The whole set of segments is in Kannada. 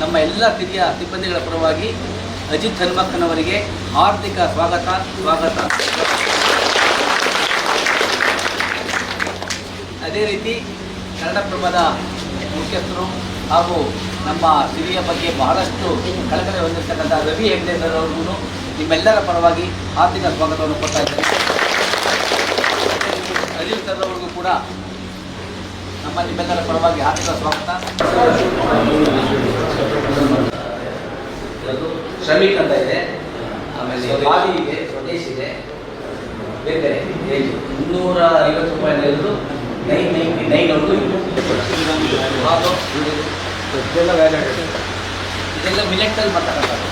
ನಮ್ಮ ಎಲ್ಲ ಹಿರಿಯ ಸಿಬ್ಬಂದಿಗಳ ಪರವಾಗಿ ಅಜಿತ್ ಹನುಮಕ್ಕನವರಿಗೆ ಹಾರ್ದಿಕ ಸ್ವಾಗತ. ಅದೇ ರೀತಿ ಕನ್ನಡಪ್ರಭದ ಮುಖ್ಯಸ್ಥರು ಹಾಗೂ ನಮ್ಮ ಸಿರಿಯ ಬಗ್ಗೆ ಬಹಳಷ್ಟು ಕಳಕಳಿ ಹೊಂದಿರತಕ್ಕಂಥ ರವಿ ಹೆಗ್ಡೆ ಸರ್ ಅವ್ರಿಗೂ ನಿಮ್ಮೆಲ್ಲರ ಪರವಾಗಿ ಹಾರ್ದಿಕ ಸ್ವಾಗತವನ್ನು ಕೊಡ್ತಾ ಇದ್ದೇನೆ. ಅಜಿತ್ ಸರ್ ಅವ್ರಿಗೂ ಕೂಡ ನಿಮ್ಮೆಲ್ಲರ ಪರವಾಗಿ ಹಾರ್ದಿಕ ಸ್ವಾಗತ. ಶ್ರಮಿಕ್ ಅಂತ ಇದೆ, ಆಮೇಲೆ ಬಾದಿ ಇದೆ, ಸ್ವದೇಶ್ ಇದೆ, ಬೇರೆ ಬೇರೆ ಏಜ್ 250 ರೂಪಾಯಿನಲ್ಲಿದ್ದು 999 ಅವ್ರಿಗೂ ಇದೆಲ್ಲ ಮಿಲೆಕ್ಟಲ್ಲಿ ಬರ್ತಕ್ಕಂಥದ್ದು.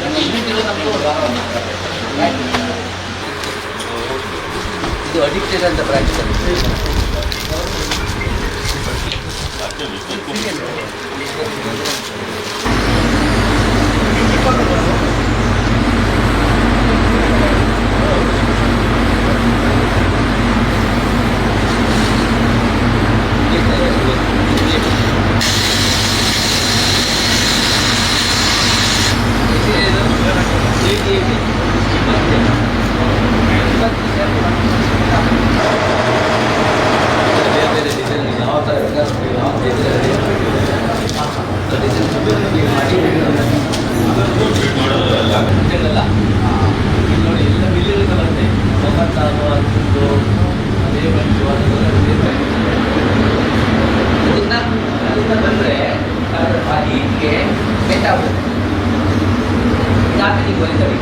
ಇಮ್ಯುನಿಟಿಗೂ ನಮಗೂ ಇದು ಅಡಿಕ್ಟೆಡ್ ಅಂತ ಪ್ರಾಕ್ಟಿಕಲ್. ನೋಡಿ ಎಲ್ಲ ಬಿಲ್ಲಿಗಳು ಬರುತ್ತೆ, 96, 10, ಬಂದರೆ ಹೀಟ್ಗೆ ಸೆಟ್ ಆಗುತ್ತೆ. ಜಾತಿಗೆ ಬರೀತಾರೆ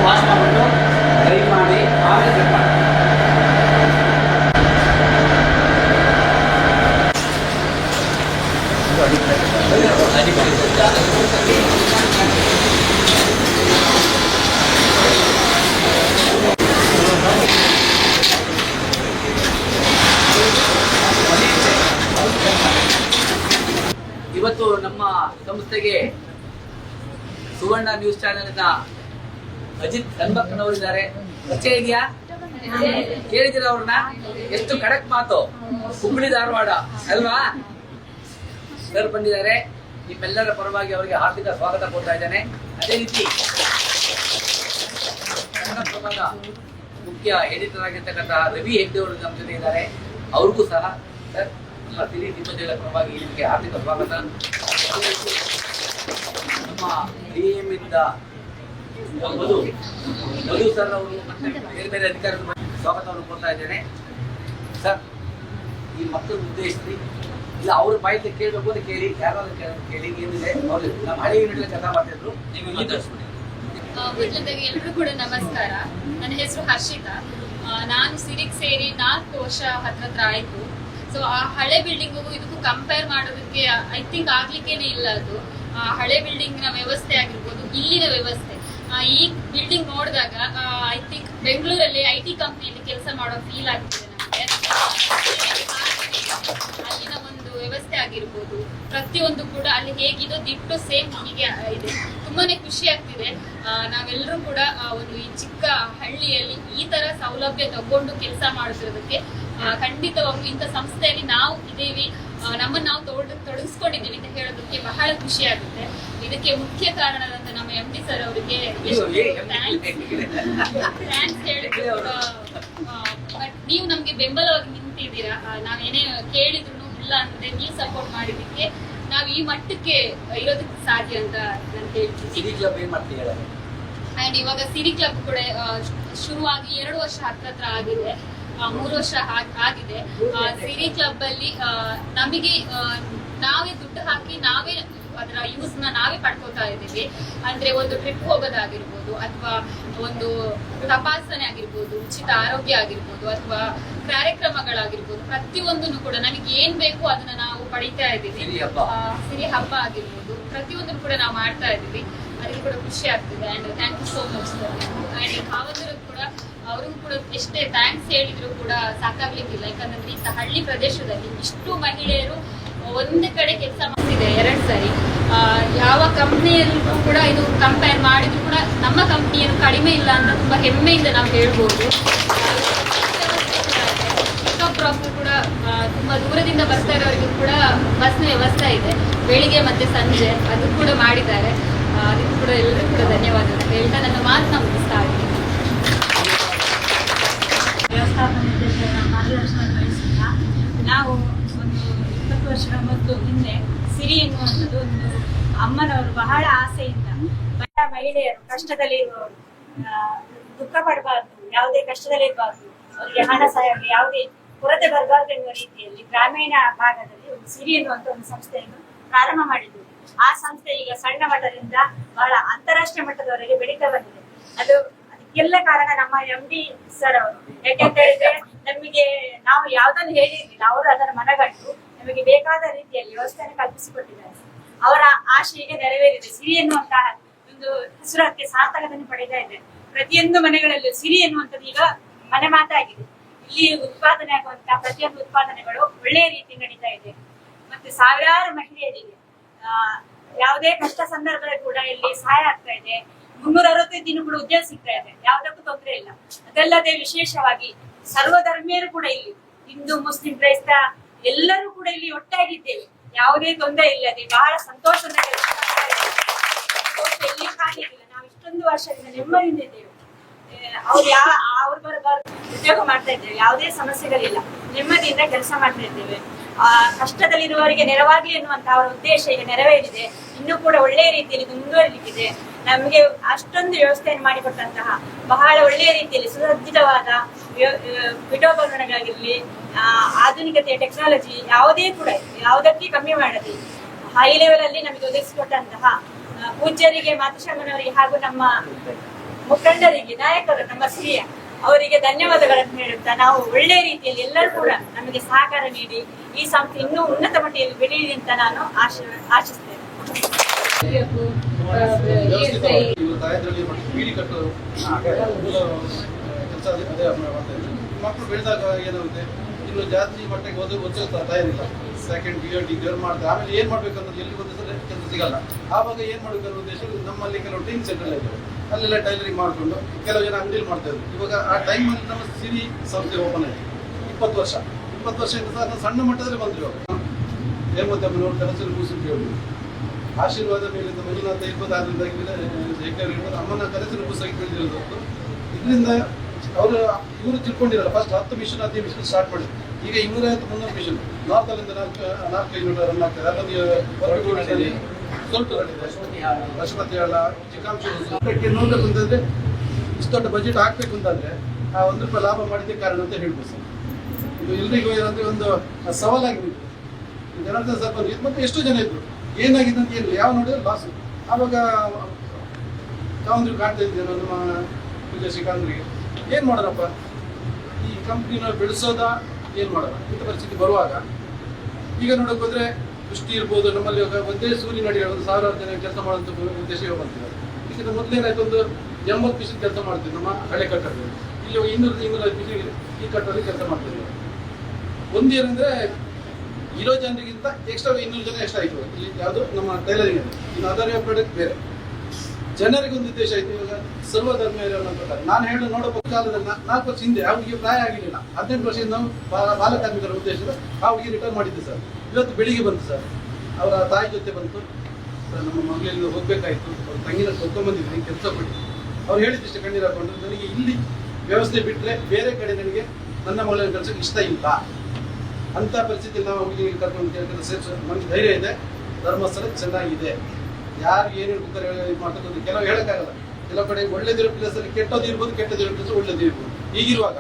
ವಾಶ್ ಮಾಡಿಬಿಟ್ಟು ಡ್ರೈ ಮಾಡಿ ಆಮೇಲೆ ಕಟ್ ಮಾಡಿ. ಇವತ್ತು ನಮ್ಮ ಸಂಸ್ಥೆಗೆ ಸುವರ್ಣ ನ್ಯೂಸ್ ಚಾನೆಲ್ನ ಅಜಿತ್ ಹನುಮಕ್ಕನವರಿದ್ದಾರೆ. ಪರಿಚಯ ಇದೆಯಾ? ಕೇಳಿದಿರ ಅವ್ರನ್ನ? ಎಷ್ಟು ಖಡಕ್ ಮಾತು, ಹುಬ್ಬಳ್ಳಿ ಧಾರವಾಡ ಅಲ್ವಾ? ಸರ್ ಬಂದಿದ್ದಾರೆ. ನಿಮ್ಮೆಲ್ಲರ ಪರವಾಗಿ ಅವರಿಗೆ ಹಾರ್ದಿಕ ಸ್ವಾಗತ ಕೊಡ್ತಾ ಇದ್ದೇನೆ. ಅದೇ ರೀತಿ ಕನ್ನಡಪ್ರಭದ ಮುಖ್ಯ ಎಡಿಟರ್ ಆಗಿರ್ತಕ್ಕಂಥ ರವಿ ಹೆಗ್ಡೆ ಅವರು ನಮ್ಮ ಜೊತೆ ಇದ್ದಾರೆ. ಅವ್ರಿಗೂ ಸಹ ಸರ್ ನಮ್ಮ ಸಿರಿ ಸಿಬ್ಬಂದಿಗಳ ಪರವಾಗಿ ಇದಕ್ಕೆ ಹಾರ್ದಿಕ ಸ್ವಾಗತ. ನಮ್ಮ DAM ಇಂದ ಮಧು ಸರ್ ಅವರು ಮತ್ತೆ ಬೇರೆ ಬೇರೆ ಅಧಿಕಾರಿಗಳು ಸ್ವಾಗತವನ್ನು ಕೊಡ್ತಾ ಇದ್ದೇನೆ. ಸರ್, ಈ ಮಕ್ಕಳು ಉದ್ದೇಶಿಸಿ ಇಲ್ಲ ಅವ್ರ ಬಾಯಿಗೆ ಕೇಳಬೇಕು ಅಂತ ಕೇಳಿ, ಯಾರಾದ್ರೂ ಕೇಳಿ ಏನಿದೆ ಅವ್ರು ನಮ್ಮ ಹಳೆ ಯೂನಿಟ್ ಕೆಲಸ ಮಾಡ್ತಿದ್ರು. ನೀವು ಮೊದಲದಾಗಿ ಎಲ್ರಿಗೂ ಕೂಡ ನಮಸ್ಕಾರ. ನನ್ನ ಹೆಸರು ಹರ್ಷಿತಾ. ನಾನು ಸಿರಿಗೆ ಸೇರಿ 4 ವರ್ಷ ಹತ್ರ ಆಯ್ತು. ಸೊ ಆ ಹಳೆ ಬಿಲ್ಡಿಂಗು ಇದಕ್ಕೂ ಕಂಪೇರ್ ಮಾಡೋದಕ್ಕೆ ಐ ಥಿಂಕ್ ಆಗ್ಲಿಕ್ಕೇನೆ ಇಲ್ಲ. ಅದು ಹಳೆ ಬಿಲ್ಡಿಂಗ್ ನ ವ್ಯವಸ್ಥೆ ಆಗಿರ್ಬೋದು, ಇಲ್ಲಿನ ವ್ಯವಸ್ಥೆ. ಈ ಬಿಲ್ಡಿಂಗ್ ನೋಡಿದಾಗ ಐ ಥಿಂಕ್ ಬೆಂಗಳೂರಲ್ಲಿ IT ಕಂಪ್ನಿಯಲ್ಲಿ ಕೆಲಸ ಮಾಡೋ ಫೀಲ್ ಆಗ್ತಿದೆ ನಮಗೆ. ಅಲ್ಲಿನ ಒಂದು ವ್ಯವಸ್ಥೆ ಆಗಿರ್ಬೋದು, ಪ್ರತಿಯೊಂದು ಕೂಡ ಅಲ್ಲಿ ಹೇಗಿದೋ ದಿಟ್ಟು ಸೇಮ್ ಹೀಗೆ ಇದೆ. ತುಂಬಾನೇ ಖುಷಿ ಆಗ್ತಿದೆ. ನಾವೆಲ್ಲರೂ ಕೂಡ ಒಂದು ಈ ಚಿಕ್ಕ ಹಳ್ಳಿಯಲ್ಲಿ ಈ ತರ ಸೌಲಭ್ಯ ತಗೊಂಡು ಕೆಲಸ ಮಾಡ್ತಿರೋದಕ್ಕೆ ಖಂಡಿತವಾಗ್ಲೂ ಇಂಥ ಸಂಸ್ಥೆಯಲ್ಲಿ ನಾವು ಇದ್ದೀವಿ, ನಮ್ಮನ್ನು ನಾವು ತೊಡಗಿಸ್ಕೊಂಡಿದ್ದೀವಿ ಅಂತ ಹೇಳೋದಕ್ಕೆ ಬಹಳ ಖುಷಿ ಆಗುತ್ತೆ. ಇದಕ್ಕೆ ಮುಖ್ಯ ಕಾರಣದಂತ ನಮ್ಮ MD ಸರ್ ಅವರಿಗೆ ಥ್ಯಾಂಕ್ಸ್ ಹೇಳಿದ್ರು. ಬಟ್ ನೀವು ನಮ್ಗೆ ಬೆಂಬಲವಾಗಿ ನಿಂತಿದ್ದೀರಾ. ನಾವೇನೇ ಕೇಳಿದ್ರು ಇಲ್ಲ ಅಂದ್ರೆ ನೀವು ಸಪೋರ್ಟ್ ಮಾಡಿದ್ದಕ್ಕೆ ನಾವು ಈ ಮಟ್ಟಕ್ಕೆ ಇರೋದಕ್ಕೆ ಸಾಧ್ಯ ಅಂತ ನಾನು ಹೇಳ್ತೀನಿ. ಅಂಡ್ ಇವಾಗ ಸಿರಿ ಕ್ಲಬ್ ಕೂಡ ಶುರುವಾಗಿ 2 ವರ್ಷ ಹತ್ರ ಆಗಿದೆ, 3 ವರ್ಷ ಆಗಿದೆ. ಸಿರಿ ಕ್ಲಬ್ ಅಲ್ಲಿ ನಮಗೆ ನಾವೇ ದುಡ್ಡು ಹಾಕಿ ನಾವೇ ಅದರ ಯೂಸ್ ನಾವೇ ಪಡ್ಕೋತಾ ಇದ್ದೀವಿ. ಅಂದ್ರೆ ಒಂದು ಟ್ರಿಪ್ ಹೋಗೋದಾಗಿರ್ಬೋದು, ಅಥವಾ ಒಂದು ತಪಾಸಣೆ ಆಗಿರ್ಬೋದು, ಉಚಿತ ಆರೋಗ್ಯ ಆಗಿರ್ಬೋದು, ಅಥವಾ ಕಾರ್ಯಕ್ರಮಗಳಾಗಿರ್ಬೋದು, ಪ್ರತಿಯೊಂದನ್ನು ಕೂಡ ನಮಗೆ ಏನ್ ಬೇಕು ಅದನ್ನ ನಾವು ಪಡಿತಾ ಇದ್ದೀವಿ. ಸಿರಿ ಹಬ್ಬ ಆಗಿರ್ಬೋದು, ಪ್ರತಿಯೊಂದನ್ನು ಕೂಡ ನಾವು ಮಾಡ್ತಾ ಇದ್ದೀವಿ. ಅದಕ್ಕೆ ಕೂಡ ಖುಷಿ ಆಗ್ತಿದೆ. And thank you so much sir. And ಭಾವಂದರು ಕೂಡ ಅವ್ರಿಗೂ ಕೂಡ ಎಷ್ಟೇ ಥ್ಯಾಂಕ್ಸ್ ಹೇಳಿದ್ರು ಕೂಡ ಸಾಕಾಗ್ಲಿಕ್ಕಿಲ್ಲ. ಯಾಕಂದ್ರೆ ಇಂಥ ಹಳ್ಳಿ ಪ್ರದೇಶದಲ್ಲಿ ಇಷ್ಟು ಮಹಿಳೆಯರು ಒಂದೇ ಕಡೆ ಕೆಲಸ ಮಾಡ್ತಿದೆ 2 ಸರಿ. ಯಾವ ಕಂಪ್ನಿಯಲ್ಲೂ ಕೂಡ ಇದು ಕಂಪೇರ್ ಮಾಡಿದ್ರು ಕೂಡ ನಮ್ಮ ಕಂಪ್ನಿಯನ್ನು ಕಡಿಮೆ ಇಲ್ಲ ಅಂತ ತುಂಬಾ ಹೆಮ್ಮೆಯಿಂದ ನಾವು ಹೇಳ್ಬೋದು. ಪಿಕಪ್ ಡ್ರಾಪ್ ಕೂಡ ತುಂಬಾ ದೂರದಿಂದ ಬರ್ತಾ ಇರೋರಿಗೂ ಕೂಡ ಬಸ್ನ ವ್ಯವಸ್ಥೆ ಇದೆ, ಬೆಳಿಗ್ಗೆ ಮತ್ತೆ ಸಂಜೆ ಅದು ಕೂಡ ಮಾಡಿದ್ದಾರೆ. ಅದಕ್ಕೂ ಕೂಡ ಎಲ್ಲರೂ ಕೂಡ ಧನ್ಯವಾದ ಹೇಳ್ತಾ ನನ್ನ ಮಾತನ್ನ ಮುಗಿಸ್ತಾ ಇದ್ದೀನಿ. ವ್ಯವಸ್ಥಾಪನಾ ನಿರ್ದೇಶಕರ ಮಾರ್ಗದರ್ಶನ ವಹಿಸಿದ ನಾವು ಒಂದು 20 ವರ್ಷಗಳ ಮೊದಲು ಹಿಂದೆ ಸಿರಿ ಎನ್ನುವಂಥದ್ದು ಒಂದು ಅಮ್ಮನವರು ಬಹಳ ಆಸೆಯಿಂದ ಬಡ ಮಹಿಳೆಯರು ಕಷ್ಟದಲ್ಲಿ ಇರುವವರು ದುಃಖ ಪಡಬಾರ್ದು, ಯಾವುದೇ ಕಷ್ಟದಲ್ಲಿ ಇರಬಾರ್ದು, ಅವರಿಗೆ ಹಣ ಸಹಾಯ ಯಾವುದೇ ಕೊರತೆ ಬರಬಾರ್ದು ಎನ್ನುವ ರೀತಿಯಲ್ಲಿ ಗ್ರಾಮೀಣ ಭಾಗದಲ್ಲಿ ಒಂದು ಸಿರಿ ಎನ್ನುವಂತ ಒಂದು ಸಂಸ್ಥೆಯನ್ನು ಪ್ರಾರಂಭ ಮಾಡಿದ್ರು. ಆ ಸಂಸ್ಥೆ ಈಗ ಸಣ್ಣ ಮಟ್ಟದಿಂದ ಬಹಳ ಅಂತಾರಾಷ್ಟ್ರೀಯ ಮಟ್ಟದವರೆಗೆ ಬೆಳೀತಾ ಬಂದಿದೆ. ಅದಕ್ಕೆಲ್ಲ ಕಾರಣ ನಮ್ಮ MD ಸರ್ ಅವರು. ಯಾಕೆಂತ ಹೇಳಿದ್ರೆ ನಮಗೆ ನಾವು ಯಾವ್ದನ್ನು ಹೇಳಿರ್ಲಿಲ್ಲ, ಅವರು ಅದನ್ನು ಮನಗಂಡು ನಮಗೆ ಬೇಕಾದ ರೀತಿಯಲ್ಲಿ ವ್ಯವಸ್ಥೆಯನ್ನು ಕಲ್ಪಿಸಿಕೊಟ್ಟಿದ್ದಾರೆ. ಅವರ ಆಶೆ ಈಗ ನೆರವೇರಿದೆ. ಸಿರಿ ಎನ್ನುವಂತಹ ಒಂದು ಹೆಸರಕ್ಕೆ ಸಾರ್ಥಕತೆಯನ್ನು ಪಡೆತಾ ಇದೆ. ಪ್ರತಿಯೊಂದು ಮನೆಗಳಲ್ಲೂ ಸಿರಿ ಎನ್ನುವಂಥದ್ದು ಈಗ ಮನೆ ಮಾತಾಗಿದೆ. ಇಲ್ಲಿ ಉತ್ಪಾದನೆ ಆಗುವಂತಹ ಪ್ರತಿಯೊಂದು ಉತ್ಪಾದನೆಗಳು ಒಳ್ಳೆಯ ರೀತಿ ನಡೀತಾ ಇದೆ. ಮತ್ತೆ ಸಾವಿರಾರು ಮಹಿಳೆಯರಿಗೆ ಯಾವುದೇ ಕಷ್ಟ ಸಂದರ್ಭದಲ್ಲಿ ಕೂಡ ಇಲ್ಲಿ ಸಹಾಯ ಆಗ್ತಾ ಇದೆ. 365 ದಿನ ಕೂಡ ಉದ್ಯೋಗ ಸಿಗ್ತಾ ಇದೆ, ಯಾವುದಕ್ಕೂ ತೊಂದರೆ ಇಲ್ಲ. ಅದಲ್ಲದೆ ವಿಶೇಷವಾಗಿ ಸರ್ವಧರ್ಮೀಯರು ಕೂಡ ಇಲ್ಲಿ, ಹಿಂದೂ ಮುಸ್ಲಿಂ ಕ್ರೈಸ್ತ ಎಲ್ಲರೂ ಕೂಡ ಇಲ್ಲಿ ಒಟ್ಟಾಗಿದ್ದೇವೆ, ಯಾವುದೇ ತೊಂದರೆ ಇಲ್ಲದೆ ಬಹಳ ಸಂತೋಷದ ಕೆಲಸ ಎಲ್ಲಿಯೂ ಕಾಣಲಿಲ್ಲ. ನಾವು ಇಷ್ಟೊಂದು ವರ್ಷದಿಂದ ನೆಮ್ಮದಿಯಿಂದ ಇದ್ದೇವೆ. ಅವ್ರು ಬರಬಾರ್ದು ಉದ್ಯೋಗ ಮಾಡ್ತಾ ಇದ್ದೇವೆ, ಯಾವುದೇ ಸಮಸ್ಯೆಗಳಿಲ್ಲ, ನೆಮ್ಮದಿಯಿಂದ ಕೆಲಸ ಮಾಡ್ತಾ ಇದ್ದೇವೆ. ಕಷ್ಟದಲ್ಲಿರುವವರಿಗೆ ನೆರವಾಗಲಿ ಎನ್ನುವಂತಹ ಅವರ ಉದ್ದೇಶ ಈಗ ನೆರವೇರಿದೆ. ಇನ್ನೂ ಕೂಡ ಒಳ್ಳೆಯ ರೀತಿಯಲ್ಲಿ ಮುಂದುವರಿಲಿಕ್ಕಿದೆ. ನಮಗೆ ಅಷ್ಟೊಂದು ವ್ಯವಸ್ಥೆಯನ್ನು ಮಾಡಿಕೊಟ್ಟಂತಹ ಬಹಳ ಒಳ್ಳೆಯ ರೀತಿಯಲ್ಲಿ ಸುಸಜ್ಜಿತವಾದ ಪೀಠೋಪಕರಣಗಳಾಗಿರ್ಲಿ, ಆಧುನಿಕತೆಯ ಟೆಕ್ನಾಲಜಿ ಯಾವುದೇ ಕೂಡ ಯಾವುದಕ್ಕೆ ಕಮ್ಮಿ ಮಾಡದೆ ಹೈ ಲೆವೆಲ್ ಅಲ್ಲಿ ನಮಗೆ ಒದಗಿಸಿಕೊಟ್ಟಂತಹ ಪೂಜ್ಯರಿಗೆ, ಮಾತೃಶಮ್ಮನವರಿಗೆ ಹಾಗೂ ನಮ್ಮ ಮುಖಂಡರಿಗೆ, ನಾಯಕರು, ನಮ್ಮ ಸಿರಿಯ ಅವರಿಗೆ ಧನ್ಯವಾದಗಳನ್ನು ಹೇಳುತ್ತಾ ನಾವು ಒಳ್ಳೆಯ ರೀತಿಯಲ್ಲಿ ಎಲ್ಲರೂ ಕೂಡ ನಮಗೆ ಸಹಕಾರ ನೀಡಿ ಈ ಸಂಸ್ಥೆ ಇನ್ನೂ ಉನ್ನತ ಮಟ್ಟದಲ್ಲಿ ಬೆಳೆಯಲಿ ಅಂತ ನಾನು ಆಶಿಸ್ತೇನೆ. ಮಕ್ಕಳು ಬೆಳೆದಾಗ ಏನಾಗುತ್ತೆ, ಇನ್ನು ಜಾಸ್ತಿ ಮಟ್ಟಿಗೆ ಓದಿಸೋ ತಯಾರಿಲ್ಲ. ಸೆಕೆಂಡ್ ಡಿಗ್ರಿ ಮಾಡ್ತಾರೆ, ಆಮೇಲೆ ಏನ್ ಮಾಡ್ಬೇಕು ಅನ್ನೋದು ಎಲ್ಲಿ ಓದಿಸಿದ್ರೆ ಕೆಲಸ ಸಿಗಲ್ಲ. ಆವಾಗ ಏನ್ ಮಾಡ್ಬೇಕು ಅನ್ನೋ ಉದ್ದೇಶ ನಮ್ಮಲ್ಲಿ ಕೆಲವು ಟೀಮ್ ಸೆಂಟರ್ ಇದ್ದಾರೆ, ಅಲ್ಲೆಲ್ಲ ಟೈಲರಿಂಗ್ ಮಾಡ್ಕೊಂಡು ಕೆಲವು ಜನ ಅಂಗಡಿಯಲ್ಲಿ ಮಾಡ್ತಾ ಇದ್ರು. ಇವಾಗ ಆ ಟೈಮಲ್ಲಿ ನಮ್ಮ ಸಿರಿ ಸಂಸ್ಥೆ ಓಪನ್ ಆಯಿತು. 20 ವರ್ಷದಿಂದ ಸಹ ಸಣ್ಣ ಮಟ್ಟದಲ್ಲಿ ಬಂದ್ರು. ಹೇಮಂತಮ್ಮನವರು ಕನಸಲ್ಲಿ ಕೂಸಿಟ್ಟು ಹೇಳಿದ್ರು, ಆಶೀರ್ವಾದ ಮೇಲಿಂದ ಮಂಜುನಾಥ 26 ಅಮ್ಮನ ಕನಸಿನ ಕೂಸಾಗಿ ಬೆಳೆದಿರೋದು. ಇದರಿಂದ ಇವರು ತಿಳ್ಕೊಂಡಿರಲ್ಲ. ಫಸ್ಟ್ 10 ಮಿಷನ್ 15 ಮಿಷನ್ ಸ್ಟಾರ್ಟ್ ಮಾಡಿದ್ರು. ಈಗ 250-300 ಮಿಷನ್ ನಾರ್ತ್ ಅಲ್ಲಿಂದ 4 ಕಿಲೋಮೀಟರ್ ರನ್ ಆಗ್ತದೆ. ಅದೊಂದು ಪಶುಪತಿ ಹಾಳ, ಚಿಕ್ಕಂಶಕ್ಕೆ ನೋಡ್ಬೇಕು ಅಂತಂದ್ರೆ ಇಷ್ಟು ದೊಡ್ಡ ಬಜೆಟ್ ಹಾಕ್ಬೇಕು ಅಂತಂದ್ರೆ ಆ ₹1 ಲಾಭ ಮಾಡಿದ್ದೇ ಕಾರಣ ಅಂತ ಹೇಳ್ಬೋದು ಸರ್. ಇದು ಎಲ್ರಿಗೂ ಏನಂದ್ರೆ ಒಂದು ಸವಾಲಾಗಿತ್ತು. ಜನಾರ್ದನ್ ಸರ್ ಬಂದು ಮತ್ತೆ ಎಷ್ಟು ಜನ ಇದ್ರು, ಏನಾಗಿದೆ ಅಂತ ಏನಿಲ್ಲ, ಯಾವ ನೋಡಿದ್ರೆ ಲಾಸು. ಆವಾಗ ಕಾವಂದ್ರಿಗೆ ಕಾಣ್ತಾ ಇದ್ದೆ ನಮ್ಮ ಪೂಜಾ ಶ್ರೀಕಾಂತ್ರಿಗೆ, ಏನ್ ಮಾಡೋಣಪ್ಪ ಈ ಕಂಪ್ನಿನ ಬೆಳೆಸೋದ ಏನ್ ಮಾಡೋಣ ಇಂಥ ಪರಿಸ್ಥಿತಿ ಬರುವಾಗ. ಈಗ ನೋಡಕ್ ಹೋದ್ರೆ ದೃಷ್ಟಿ ಇರ್ಬೋದು, ನಮ್ಮಲ್ಲಿ ಒಂದೇ ಸೂರ್ಯನ ಅಡಿಯಲ್ಲಿ 1000 ಜನ ಕೆಲಸ ಮಾಡುವಂತ ಉದ್ದೇಶ ಬಂದಿದ್ದಾರೆ. ಇದಕ್ಕಿಂತ ಮೊದಲೇನಾಯ್ತು, ಒಂದು 80 ಮಿಷನ್ ಕೆಲಸ ಮಾಡ್ತಿದ್ವಿ ನಮ್ಮ ಹಳೆ ಕಟ್ಟಡದಲ್ಲಿ. ಇಲ್ಲಿ 200-205 ಮಿಷನ್ ಈ ಕಟ್ಟಡದಲ್ಲಿ ಕೆಲಸ ಮಾಡ್ತಿದ್ವಿ. ಒಂದೇನಂದ್ರೆ ಇರೋ ಜನರಿಗಿಂತ ಎಕ್ಸ್ಟ್ರಾ 200 ಜನ ಎಕ್ಸ್ಟ್ರಾ ಆಯ್ತು ಇಲ್ಲಿ, ಯಾವುದು ನಮ್ಮ ಟೈಲರಿಂಗ್ ಅಲ್ಲಿ. ಇನ್ನು ಅದರ್ ಪ್ರಾಡಕ್ಟ್ ಬೇರೆ ಜನರಿಗೆ ಒಂದು ಉದ್ದೇಶ ಆಯ್ತು. ಇವಾಗ ಸರ್ವಧರ್ಮೀಯರು ಅನ್ನೋ ಪ್ರಕಾರ ನಾನು ಹೇಳೋ ನೋಡೋ ಕಾಲದಲ್ಲಿ 4 ವರ್ಷ ಹಿಂದೆ ಅವ್ರಿಗೆ ಪ್ರಾಯ ಆಗಿರಲಿಲ್ಲ. 18 ವರ್ಷದಿಂದ ನಾವು ಬಾಲಕಾರ್ಮಿಕರ ಉದ್ದೇಶದ ಅವ್ರಿಗೆ ರಿಟರ್ನ್ ಮಾಡಿದ್ದೆ ಸರ್. ಇವತ್ತು ಬೆಳಿಗ್ಗೆ ಬಂತು ಸರ್, ಅವರ ತಾಯಿ ಜೊತೆ ಬಂತು ಸರ್, ನಮ್ಮ ಮಗಳಿಗೆ ಹೋಗ್ಬೇಕಾಯ್ತು, ಅವ್ರ ತಂಗಿನ ಕರ್ಕೊಂಡ್ಬಂದಿದ್ದೀನಿ ಕೆಲಸ ಬಿಟ್ಟು. ಅವ್ರು ಹೇಳಿದಿಷ್ಟೇ ಕಣ್ಣೀರು ಹಾಕೊಂಡು, ನನಗೆ ಇಲ್ಲಿ ವ್ಯವಸ್ಥೆ ಬಿಟ್ಟರೆ ಬೇರೆ ಕಡೆ ನನಗೆ ನನ್ನ ಮಗಳ ಕೆಲಸಕ್ಕೆ ಇಷ್ಟ ಇಲ್ಲ ಅಂತ ಪರಿಸ್ಥಿತಿಯಲ್ಲಿ ನಾವು ಹುಡುಗಿ ಕರ್ಕೊಂಡು ಕೆಲಸ ನಮ್ಗೆ ಧೈರ್ಯ ಇದೆ. ಧರ್ಮಸ್ಥಳ ಚೆನ್ನಾಗಿದೆ, ಯಾರು ಏನೇನು ಬೇಕಾದ್ರೆ ಇದು ಮಾಡ್ತಕ್ಕಂಥ ಕೆಲವು ಹೇಳಕ್ಕಾಗಲ್ಲ. ಕೆಲವು ಕಡೆ ಒಳ್ಳೇದಿರೋ ಪ್ಲೇಸಲ್ಲಿ ಕೆಟ್ಟದ್ದು ಇರ್ಬೋದು, ಕೆಟ್ಟದಿರೋ ಪ್ಲೇಸ್ ಒಳ್ಳೇದು ಇರ್ಬೋದು. ಹೀಗಿರುವಾಗ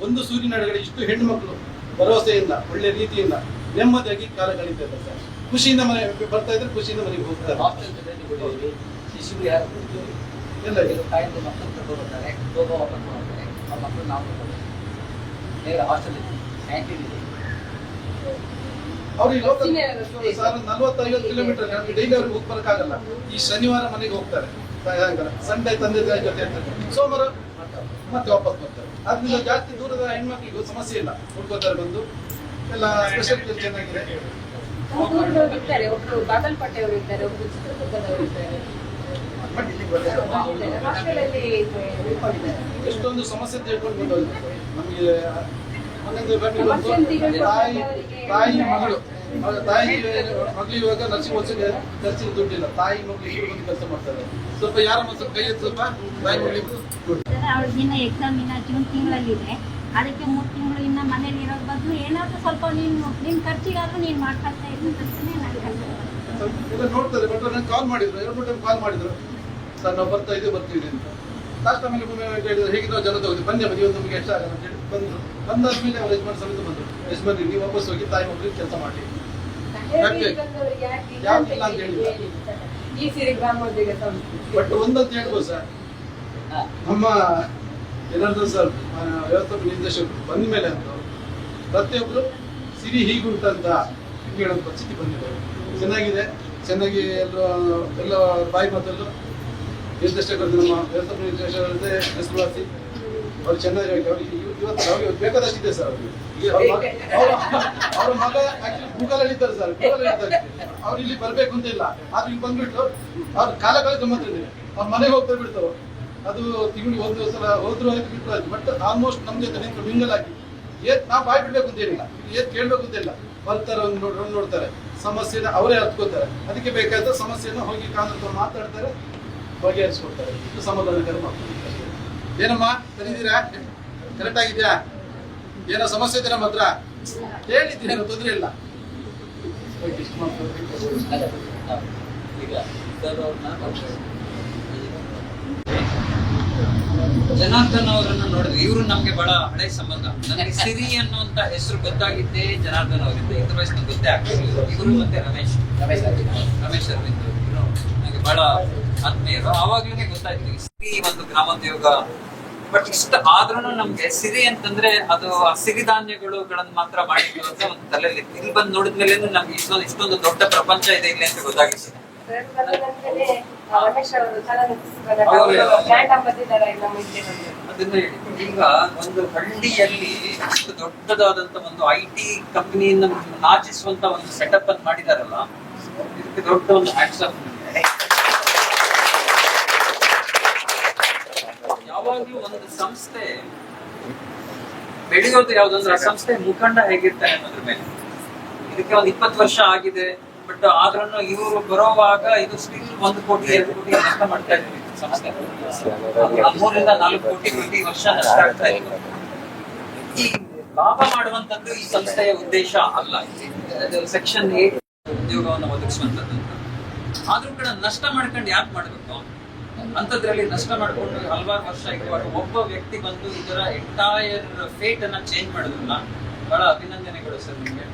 ಒಂದು ಸೂರ್ಯನ ಅಡಿಗಡೆ ಇಷ್ಟು ಹೆಣ್ಣು ಮಕ್ಕಳು ಭರವಸೆಯಿಂದ ಒಳ್ಳೆ ರೀತಿಯಿಂದ ನೆಮ್ಮದಿಯಾಗಿ ಕಾಲ ಕಳೀತಾ ಇದ್ದಾರೆ ಸರ್. ಖುಷಿಯಿಂದ ಮನೆ ಬರ್ತಾ ಇದ್ರೆ ಖುಷಿಯಿಂದ ಮನೆಗೆ ಹೋಗ್ತಾರೆ. ಶಿಶು ಯಾರು ಎಲ್ಲ ತಾಯಿಂದ ಮಕ್ಕಳು ಕರ್ಕೊಂಡು ಹೋಗ ವಾಪಸ್ ಮಾಡ್ತಾರೆ. ಆ ಮಕ್ಕಳು ನಾವು ನೇರ ಹಾಸ್ಟೆಲ್ ಇದೆ, ಕ್ಯಾಂಟೀನ್ ಇದೆ. ಅವ್ರಿಗೆ 40-50 ಕಿಲೋಮೀಟರ್ ಡೈಲಿ ಅವ್ರಿಗೆ ಹೋಗಿ ಬರೋಕ್ಕಾಗಲ್ಲ. ಈ ಶನಿವಾರ ಮನೆಗೆ ಹೋಗ್ತಾರೆ, ಸಂಡೇ ತಂದೆ ತಾಯಿ ಜೊತೆ ಇರ್ತಾರೆ, ಸೋಮವಾರ ಮತ್ತೆ ವಾಪಸ್ ಬರ್ತಾರೆ. ಅದರಿಂದ ಜಾಸ್ತಿ ದೂರದ ಹೆಣ್ಮಕ್ಳಿಗೂ ಸಮಸ್ಯೆ ಇಲ್ಲ, ಹುಡ್ಕೋತಾರೆ ಬಂದು ಎಲ್ಲ ಸ್ಪೆಷಲ್ ಚೆನ್ನಾಗಿದೆ. ತುಮಕೂರಿನವರು ಇದ್ದಾರೆ, ಒಬ್ರು ಬಾಗಲಕೋಟೆಯವರು ಇದ್ದಾರೆ, ಒಬ್ರು ಚಿತ್ರದುರ್ಗದವರು ಇದ್ದಾರೆ. ಹಾಸ್ಟೆಲ್ ಅಲ್ಲಿ ಉಳ್ಕೊಂಡಿದ್ದಾರೆ. ಎಷ್ಟೊಂದು ಸಮಸ್ಯೆ ತಿಳ್ಕೊಂಡು ಬಂದವರು ನಮಗೆ. ತಾಯಿ ಮಗಳು ತಾಯಿ ಮಗಳು ಇವಾಗ ನರ್ಸಿಂಗ್ ಓದಿಸಿ ನರ್ಸಿಂಗ್ ದುಡ್ಡಿಲ್ಲ. ತಾಯಿ ಮಗಳು ಇಬ್ಬರು ಬಂದು ಕೆಲಸ ಮಾಡ್ತಾರೆ. ಸ್ವಲ್ಪ ಯಾರ ಸ್ವಲ್ಪ ಕೈ ಎತ್ತಿ ಸ್ವಲ್ಪ ತಾಯಿ ಮಗಳಿಗೂ ದುಡ್ಡು. ಅವ್ರಿಗಿನ್ನ ಎಕ್ಸಾಮ್ ಇನ್ನ ಜೂನ್ ತಿಂಗಳಲ್ಲಿದೆ. ಅದಕ್ಕೆ 3 ತಿಂಗಳು ಇನ್ನ ಮನೇಲಿ ಇರೋದ್ ಬದಲು ಏನಾದ್ರೂ ಸ್ವಲ್ಪ ನಿನ್ ಖರ್ಚಿಗಾದ್ರೂ ನೀನ್ ಮಾಡ್ಕೊಳ್ತಾ ಇರ್ತಂತಾನೆ ನಾನು ಎಲ್ಲ ನೋಡ್ತಾರೆ. ಬಟ್ ನಂಗೆ ಕಾಲ್ ಮಾಡಿದ್ರು, 2-3 ಟೈಮ್ ಕಾಲ್ ಮಾಡಿದ್ರು, ಸರ್ ನಾವು ಬರ್ತೀವಿ ಅಂತ. ಲಾಸ್ಟ್ ಆಮೇಲೆ ಹೇಳಿದ್ರು ಹೇಗಿದ್ರು ಜನ ತಗೋದು ಬನ್ನಿ ಇವತ್ತು ನಮಗೆ ಎಷ್ಟು ಆಗಲ್ಲ ಅಂತ ಹೇಳಿ ಬಂದರು. ಬಂದಾದ್ಮೇಲೆ ಅವ್ರು ಯಜಮಾನ್ ಸಮೇತ ಬಂದರು. ಯಜಮಾನ್ರಿ ನೀವು ವಾಪಸ್ ಹೋಗಿ ತಾಯಿ ಮಗಳಿಗೆ ಕೆಲಸ ಮಾಡಿ ಯಾಕಿಲ್ಲ ಅಂತ ಹೇಳಿಲ್ಲ. ಈ ಸಿರಿ ಗ್ರಾಮೋದ್ಯೋಗ ಸಂಸ್ಥೆ. ಬಟ್ ಒಂದಂತ ಹೇಳ್ಬೋದು ಸರ್, ನಮ್ಮ ಏನಾದ್ರು ಸರ್ ವ್ಯವಸ್ಥಾಪಕ ನಿರ್ದೇಶಕರು ಬಂದ ಮೇಲೆ ಅಂತ ಪ್ರತಿಯೊಬ್ಬರು ಸಿರಿ ಹೀಗುಂಟಂತ ಹೇಳೋ ಪರಿಸ್ಥಿತಿ ಬಂದಿದೆ. ಚೆನ್ನಾಗಿದೆ, ಚೆನ್ನಾಗಿ ಎಲ್ಲ ಬಾಯಿ ಮಾತಲ್ಲೂ ನಿರ್ದೇಶಕರು ನಮ್ಮ ವ್ಯವಸ್ಥಾಪಕ ನಿರ್ದೇಶಕರೇ ಹೆಸರುವಾಸಿ. ಅವ್ರು ಚೆನ್ನಾಗಿ ಅವ್ರಿಗೆ ಇವತ್ತು ಬೇಕಾದಷ್ಟಿದೆ ಸರ್. ಅವ್ರಿಗೆ ಅವ್ರ ಮಗ ಆಕ್ಚುಲಿ ಗೂಗಲಲ್ಲಿ ಇದ್ದಾರೆ ಸರ್, ಗೂಗಲ್ ಇದ್ದಾರೆ. ಅವ್ರು ಇಲ್ಲಿ ಬರ್ಬೇಕು ಅಂತ ಇಲ್ಲ, ಆದ್ರೆ ಇಲ್ಲಿ ಬಂದ್ಬಿಟ್ಟು ಅವ್ರ ಕಾಲ ಗಮ್ಮತ್ ಇದೆ. ಅವ್ರ ಮನೆಗೆ ಹೋಗ್ತಾ ಬಿಡ್ತಾವ. ಅದು ತಿಂಗಳಿಗೆ ಒಂದು ಸಲ ಹೋದ್ರು ಆಯ್ತು ಬಿಟ್ಟು ಆಯ್ತು. ಬಟ್ ಆಲ್ಮೋಸ್ಟ್ ನಮ್ಮ ಜೊತೆ ನಿಂತು ಮಿಂಗಲ್ ಆಗಿ ನಾವು ಬಾಯ್ ಬಿಡ್ಬೇಕು ಅಂತ ಏನಿಲ್ಲ, ಕೇಳ್ಬೇಕು ಅಂತ ಇಲ್ಲ. ಬರ್ತಾರೆ, ಒಂದು ನೋಡ್ತಾರೆ, ಸಮಸ್ಯೆನ ಅವರೇ ಹತ್ಕೋತಾರೆ. ಅದಕ್ಕೆ ಬೇಕಾದ ಸಮಸ್ಯೆನ ಹೋಗಿ ಕಾನೂನು ಮಾತಾಡ್ತಾರೆ, ಬಗೆಹರಿಸ್ಕೊಡ್ತಾರೆ. ಇದು ಸಮಾಧಾನಕರ ಮಾತು. ಏನಮ್ಮ ಕರೀತೀರಾ? ಕರೆಕ್ಟ್ ಆಗಿದ್ಯಾ? ಏನೋ ಸಮಸ್ಯೆ ಇದೆ ನಮ್ಮ ಹತ್ರ ಹೇಳಿದ್ದೀನಿ, ತೊಂದರೆ ಇಲ್ಲ. ಈಗ ಸರ್ ಅವ್ರನ್ನ ಜನಾರ್ದನ್ ಅವರನ್ನು ನೋಡಿದ್ವಿ. ಇವರು ನಮ್ಗೆ ಬಹಳ ಹಳೆ ಸಂಬಂಧ. ನನಗೆ ಸಿರಿ ಅನ್ನುವಂತ ಹೆಸರು ಗೊತ್ತಾಗಿದ್ದೇ ಜನಾರ್ದನ್ ಅವರಿಂದ. ಇದ್ರ ವಯಸ್ಸಿನ ಗೊತ್ತೇ ಆಗ್ತಿರ್ಲಿಲ್ಲ. ಇವರು ಮತ್ತೆ ರಮೇಶ್ ಅರವಿಂದ್ ಇವರು ನನಗೆ ಬಹಳ ಆತ್ಮೀಯರು. ಆವಾಗ್ಲೇ ಗೊತ್ತಾಯ್ತು ಸಿರಿ ಒಂದು ಗ್ರಾಮೋದ್ಯೋಗ. ಬಟ್ ಇಷ್ಟ ಆದ್ರೂ ನಮ್ಗೆ ಸಿರಿ ಅಂತಂದ್ರೆ ಅದು ಆ ಸಿರಿಧಾನ್ಯಗಳನ್ನ ಮಾತ್ರ ಮಾಡಿದ್ರು ಅಂತ ಒಂದು ತಲೆಯಲ್ಲಿ. ಇಲ್ಲಿ ಬಂದು ನೋಡಿದ್ಮೇಲೆ ನಮ್ಗೆ ಇಷ್ಟೊಂದು ದೊಡ್ಡ ಪ್ರಪಂಚ ಇದೆ ಇಲ್ಲಿ ಅಂತ ಗೊತ್ತಾಗಿತ್ತು. ಅದನ್ನ ಹೇಳಿ, ಈಗ ಒಂದು ಹಳ್ಳಿಯಲ್ಲಿ ಇಷ್ಟು ದೊಡ್ಡದಾದಂತ ಒಂದು IT ಕಂಪನಿಯನ್ನ ನಾಚಿಸುವಂತ ಒಂದು ಸೆಟಪ್ ಅನ್ನು ಮಾಡಿದಾರಲ್ಲ, ಇದಕ್ಕೆ ದೊಡ್ಡ ಒಂದು ಹ್ಯಾಟ್ಸ್ ಆಫ್. ಯಾವಾಗ್ಲೂ ಒಂದು ಸಂಸ್ಥೆ ಬೆಳೆಯೋದು ಯಾವ್ದಂದ್ರೆ ಆ ಸಂಸ್ಥೆ ಮುಖಂಡ ಹೇಗಿರ್ತಾರೆ ಅನ್ನೋದ್ರ ಮೇಲೆ. ಇದಕ್ಕೆ ಒಂದು 20 ವರ್ಷ ಆಗಿದೆ. ಬಟ್ ಆದ್ರೂ ಇವರು ಬರೋವಾಗ ಇದು ಸ್ಟಿಲ್ 1 ಕೋಟಿ 2 ಕೋಟಿ ನಷ್ಟ ಮಾಡ್ತಾ ಇದ್ವಿ ಸಂಸ್ಥೆ. 3 ರಿಂದ 4 ಕೋಟಿ ಪ್ರತಿ ವರ್ಷ ನಷ್ಟ ಆಗ್ತಾ ಇತ್ತು. ಈ ಲಾಭ ಮಾಡುವಂತದ್ದು ಈ ಸಂಸ್ಥೆಯ ಉದ್ದೇಶ ಅಲ್ಲ. ಸೆಕ್ಷನ್ 8 ಉದ್ಯೋಗವನ್ನು ಒದಗಿಸುವಂತದ್ದು. ಆದ್ರೂ ಕೂಡ ನಷ್ಟ ಮಾಡ್ಕೊಂಡು ಯಾಕೆ ಮಾಡ್ಬೇಕು? ಅಂತದ್ರಲ್ಲಿ ನಷ್ಟ ಮಾಡ್ಕೊಂಡು ಹಲವಾರು ವರ್ಷ ಇರುವಾಗ ಒಬ್ಬ ವ್ಯಕ್ತಿ ಬಂದು ಇದರ ಎಂಟೈರ್ ಫೇಟ್ ಅನ್ನ ಚೇಂಜ್ ಮಾಡಿದ್ರಲ್ಲ, ಬಹಳ ಅಭಿನಂದನೆಗಳು ಸರ್ ನಿಮ್ಗೆ.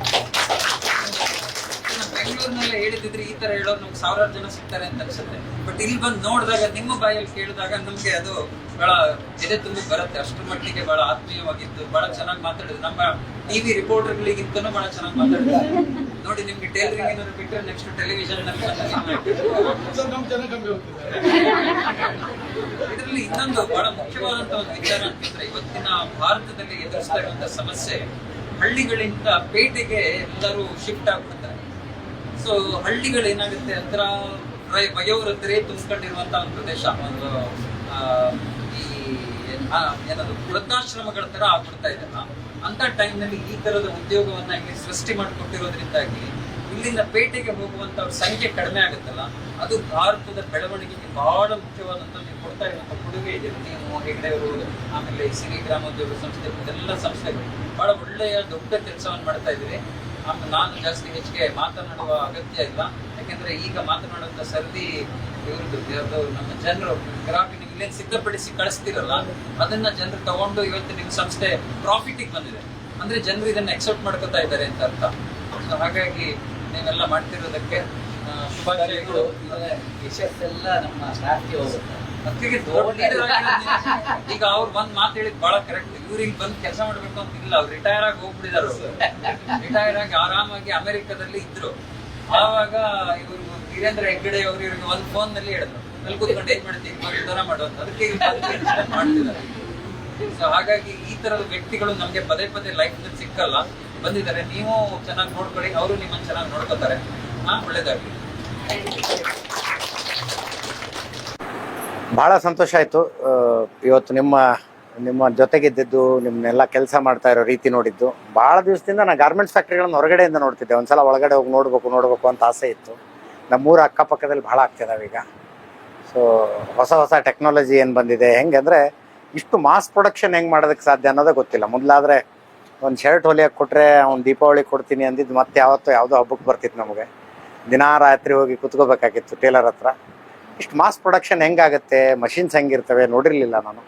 ಬೆಂಗಳೂರಿನಲ್ಲೇ ಹೇಳಿದ್ರೆ ಈ ತರ ಹೇಳೋರು ನಮ್ಗೆ 1000 ಜನ ಸಿಗ್ತಾರೆ ಅಂತ ಅನ್ಸುತ್ತೆ. ಬಟ್ ಇಲ್ಲಿ ಬಂದು ನೋಡಿದಾಗ, ನಿಮ್ಮ ಬಾಯಲ್ಲಿ ಕೇಳಿದಾಗ ನಮ್ಗೆ ಅದು ಬಹಳ ಎದೆ ತುಂಬಿ ಬರುತ್ತೆ. ಅಷ್ಟರ ಮಟ್ಟಿಗೆ ಬಹಳ ಆತ್ಮೀಯವಾಗಿತ್ತು. ಬಹಳ ಚೆನ್ನಾಗಿ ಮಾತಾಡಿದ್ರು. ನಮ್ಮ ಟಿವಿ ರಿಪೋರ್ಟರ್ಗಳಿಗಿಂತನೂ ಬಹಳ ಚೆನ್ನಾಗಿ ಮಾತಾಡಿದ್ರು. ನೋಡಿ, ನಿಮ್ಗೆ ಟೈಲರಿಂಗ್ ಏನಾದ್ರು ಬಿಟ್ಟರೆ ನೆಕ್ಸ್ಟ್ ಟೆಲಿವಿಷನ್ ಇದರಲ್ಲಿ ಇನ್ನೊಂದು ಬಹಳ ಮುಖ್ಯವಾದಂತ ಒಂದು ವಿಚಾರ ಅಂತಂದ್ರೆ, ಇವತ್ತಿನ ಭಾರತದಲ್ಲಿ ಎದುರಿಸ್ತಾ ಇರುವಂತ ಸಮಸ್ಯೆ, ಹಳ್ಳಿಗಳಿಂದ ಪೇಟೆಗೆ ಎಲ್ಲರೂ ಶಿಫ್ಟ್ ಆಗ್ಬಿಡ್ತಾರೆ. ಸೊ ಹಳ್ಳಿಗಳೇನಾಗುತ್ತೆ ಹತ್ರ ವಯೋವೃದ್ಧರೇ ತುಂಬಿಕೊಂಡಿರುವಂತ ಒಂದು ಪ್ರದೇಶ, ಒಂದು ಏನದು ವೃದ್ಧಾಶ್ರಮಗಳ ತರ ಆಗ್ಬಿಡ್ತಾ ಇದೆಲ್ಲ. ಅಂತ ಟೈಮ್ನಲ್ಲಿ ಈ ತರದ ಉದ್ಯೋಗವನ್ನ ಇಲ್ಲಿ ಸೃಷ್ಟಿ ಮಾಡಿಕೊಟ್ಟಿರೋದ್ರಿಂದಾಗಿ ಇಲ್ಲಿಂದ ಪೇಟೆಗೆ ಹೋಗುವಂತವ್ರ ಸಂಖ್ಯೆ ಕಡಿಮೆ ಆಗುತ್ತಲ್ಲ, ಅದು ಭಾರತದ ಬೆಳವಣಿಗೆಗೆ ಬಹಳ ಮುಖ್ಯವಾದಂತ ನೀವು ಕೊಡ್ತಾ ಇರುವಂತ ಕೊಡುಗೆ ಇದೆ. ನೀವು ಹೆಗ್ಡೆಯವರು, ಆಮೇಲೆ ಸಿರಿ ಗ್ರಾಮೋದ್ಯೋಗ ಸಂಸ್ಥೆ, ಇದೆಲ್ಲ ಸಂಸ್ಥೆಗಳು ಬಹಳ ಒಳ್ಳೆಯ ದೊಡ್ಡ ಕೆಲಸವನ್ನು ಮಾಡ್ತಾ ಇದ್ದೀವಿ. ಆಮೇಲೆ ನಾನು ಜಾಸ್ತಿ ಹೆಚ್ಚಿಗೆ ಮಾತನಾಡುವ ಅಗತ್ಯ ಇಲ್ಲ, ಯಾಕೆಂದ್ರೆ ಈಗ ಮಾತನಾಡುವಂತ ಸರದಿ ಇವ್ರದ್ದು ನಮ್ಮ ಜನರು ಗ್ರಾಹಕ ನೀವು ಇಲ್ಲೇನು ಸಿದ್ಧಪಡಿಸಿ ಕಳಿಸ್ತಿರಲ್ಲ, ಅದನ್ನ ಜನರು ತಗೊಂಡು ಇವತ್ತು ನಿಮ್ಮ ಸಂಸ್ಥೆ ಪ್ರಾಫಿಟಿಗೆ ಬಂದಿದೆ ಅಂದ್ರೆ ಜನರು ಇದನ್ನ ಎಕ್ಸೆಪ್ಟ್ ಮಾಡ್ಕೊತಾ ಇದ್ದಾರೆ ಅಂತ ಅರ್ಥ. ಸೊ ಹಾಗಾಗಿ ನೀವೆಲ್ಲ ಮಾಡ್ತಿರೋದಕ್ಕೆ ಶುಭಾಶಯಗಳು. ಯಶಸ್ಸೆಲ್ಲ ನಮ್ಮ ಸ್ಟಾಫ್ಗೆ ಹೋಗುತ್ತೆ. ಈಗ ಅವ್ರು ಬಂದ್ ಮಾತು ಹೇಳಿದ್ ಬಹಳ ಕರೆಕ್ಟ್. ಇವ್ರು ಇಲ್ಲಿ ಬಂದ್ ಕೆಲಸ ಮಾಡ್ಬೇಕು ಅಂತ ಇಲ್ಲ, ಅವ್ರು ರಿಟೈರ್ ಆಗಿ ಹೋಗ್ಬಿಟ್ಟಿದಾರೆ. ರಿಟೈರ್ ಆಗಿ ಆರಾಮಾಗಿ ಅಮೆರಿಕದಲ್ಲಿ ಇದ್ರು. ಆವಾಗ ಇವ್ರು ವೀರೇಂದ್ರ ಹೆಗ್ಗಡೆ ಅವ್ರು ಇವ್ರಿಗೆ ಒಂದ್ ಫೋನ್ ನಲ್ಲಿ ಹೇಳಿದ್ರು, ಅಲ್ಲಿ ಕೂತ್ಕೊಂಡು ಏನ್ ಮಾಡ್ತೀವಿ ತರ ಮಾಡುವಂತ. ಅದಕ್ಕೆ ಮಾಡ್ತಿದ್ದಾರೆ. ಸೊ ಹಾಗಾಗಿ ಈ ತರದ ವ್ಯಕ್ತಿಗಳು ನಮ್ಗೆ ಪದೇ ಪದೇ ಲೈಫ್ ನಲ್ಲಿ ಸಿಕ್ಕಲ್ಲ. ಬಂದಿದ್ದಾರೆ. ನೀವು ಚೆನ್ನಾಗಿ ನೋಡ್ಕೊಳ್ಳಿ, ಅವರು ನಿಮ್ಮನ್ನು ಚೆನ್ನಾಗಿ ನೋಡ್ಕೋತಾರೆ. ಒಳ್ಳೇದಾಗ್ಲಿ. ಭಾಳ ಸಂತೋಷ ಆಯಿತು ಇವತ್ತು ನಿಮ್ಮ ಜೊತೆಗಿದ್ದು ನಿಮ್ಮನ್ನೆಲ್ಲ ಕೆಲಸ ಮಾಡ್ತಾ ಇರೋ ರೀತಿ ನೋಡಿದ್ದು. ಭಾಳ ದಿವಸದಿಂದ ನಾನು ಗಾರ್ಮೆಂಟ್ಸ್ ಫ್ಯಾಕ್ಟ್ರಿಗಳನ್ನು ಹೊರಗಡೆಯಿಂದ ನೋಡ್ತಿದ್ದೆ. ಒಂದ್ಸಲ ಒಳಗಡೆ ಹೋಗಿ ನೋಡಬೇಕು ಅಂತ ಆಸೆ ಇತ್ತು. ನಮ್ಮೂರ ಅಕ್ಕಪಕ್ಕದಲ್ಲಿ ಭಾಳ ಆಗ್ತಿದ್ದಾವೆ ಈಗ. ಸೊ ಹೊಸ ಟೆಕ್ನಾಲಜಿ ಏನು ಬಂದಿದೆ, ಹೆಂಗೆ ಅಂದರೆ ಇಷ್ಟು ಮಾಸ್ ಪ್ರೊಡಕ್ಷನ್ ಹೆಂಗೆ ಮಾಡೋದಕ್ಕೆ ಸಾಧ್ಯ ಅನ್ನೋದೇ ಗೊತ್ತಿಲ್ಲ. ಮೊದಲಾದರೆ ಒಂದು ಶರ್ಟ್ ಹೊಲಿಯೋಕೆ ಕೊಟ್ಟರೆ ಅವ್ನು ದೀಪಾವಳಿಗೆ ಕೊಡ್ತೀನಿ ಅಂದಿದ್ದು ಮತ್ತೆ ಯಾವುದೋ ಹಬ್ಬಕ್ಕೆ ಬರ್ತಿತ್ತು ನಮಗೆ. ದಿನಾ ರಾತ್ರಿ ಹೋಗಿ ಕುತ್ಕೋಬೇಕಾಗಿತ್ತು ಟೇಲರ್ ಹತ್ರ. ಇಷ್ಟು ಮಾಸ್ ಪ್ರೊಡಕ್ಷನ್ ಹೆಂಗಾಗುತ್ತೆ, ಮಷಿನ್ಸ್ ಹೆಂಗಿರ್ತವೆ ನೋಡಿರಲಿಲ್ಲ ನಾನು.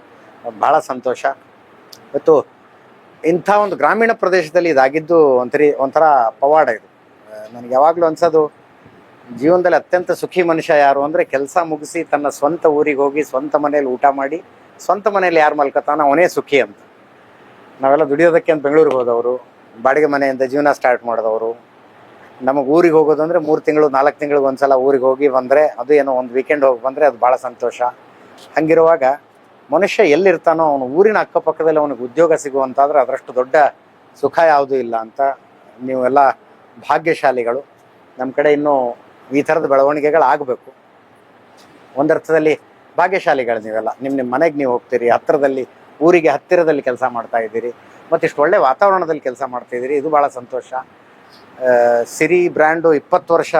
ಭಾಳ ಸಂತೋಷ. ಇವತ್ತು ಇಂಥ ಒಂದು ಗ್ರಾಮೀಣ ಪ್ರದೇಶದಲ್ಲಿ ಇದಾಗಿದ್ದು ಒಂಥರ ಪವಾಡ ಇದು. ನನಗೆ ಯಾವಾಗಲೂ ಅನ್ಸೋದು, ಜೀವನದಲ್ಲಿ ಅತ್ಯಂತ ಸುಖಿ ಮನುಷ್ಯ ಯಾರು ಅಂದರೆ ಕೆಲಸ ಮುಗಿಸಿ ತನ್ನ ಸ್ವಂತ ಊರಿಗೆ ಹೋಗಿ ಸ್ವಂತ ಮನೇಲಿ ಊಟ ಮಾಡಿ ಸ್ವಂತ ಮನೇಲಿ ಯಾರು ಮಲ್ಕೋತಾನೋ ಅವನೇ ಸುಖಿ ಅಂತ. ನಾವೆಲ್ಲ ದುಡಿಯೋದಕ್ಕೆ ಅಂತ ಬೆಂಗಳೂರಿಗೆ ಹೋದವರು, ಬಾಡಿಗೆ ಮನೆಯಿಂದ ಜೀವನ ಸ್ಟಾರ್ಟ್ ಮಾಡಿದವರು. ನಮಗೆ ಊರಿಗೆ ಹೋಗೋದು ಅಂದರೆ 3 ತಿಂಗಳು 4 ತಿಂಗಳಿಗೆ ಒಂದ್ಸಲ ಊರಿಗೆ ಹೋಗಿ ಬಂದರೆ, ಅದು ಏನೋ ಒಂದು ವೀಕೆಂಡ್ ಹೋಗಿ ಬಂದರೆ ಅದು ಭಾಳ ಸಂತೋಷ. ಹಾಗಿರುವಾಗ ಮನುಷ್ಯ ಎಲ್ಲಿರ್ತಾನೋ ಅವನು ಊರಿನ ಅಕ್ಕಪಕ್ಕದಲ್ಲಿ ಅವನಿಗೆ ಉದ್ಯೋಗ ಸಿಗುವಂತಾದ್ರೆ ಅದರಷ್ಟು ದೊಡ್ಡ ಸುಖ ಯಾವುದೂ ಇಲ್ಲ ಅಂತ. ನೀವೆಲ್ಲ ಭಾಗ್ಯಶಾಲಿಗಳು. ನಮ್ಮ ಕಡೆ ಇನ್ನೂ ಈ ಥರದ ಬೆಳವಣಿಗೆಗಳಾಗಬೇಕು. ಒಂದರ್ಥದಲ್ಲಿ ಭಾಗ್ಯಶಾಲಿಗಳು ನೀವೆಲ್ಲ. ನಿಮ್ಮ ಮನೆಗೆ ನೀವು ಹೋಗ್ತೀರಿ, ಊರಿಗೆ ಹತ್ತಿರದಲ್ಲಿ ಕೆಲಸ ಮಾಡ್ತಾ ಇದ್ದೀರಿ, ಮತ್ತು ಇಷ್ಟು ಒಳ್ಳೆ ವಾತಾವರಣದಲ್ಲಿ ಕೆಲಸ ಮಾಡ್ತಾಯಿದ್ದೀರಿ. ಇದು ಭಾಳ ಸಂತೋಷ. ಸಿರಿ ಬ್ರ್ಯಾಂಡು 20 ವರ್ಷ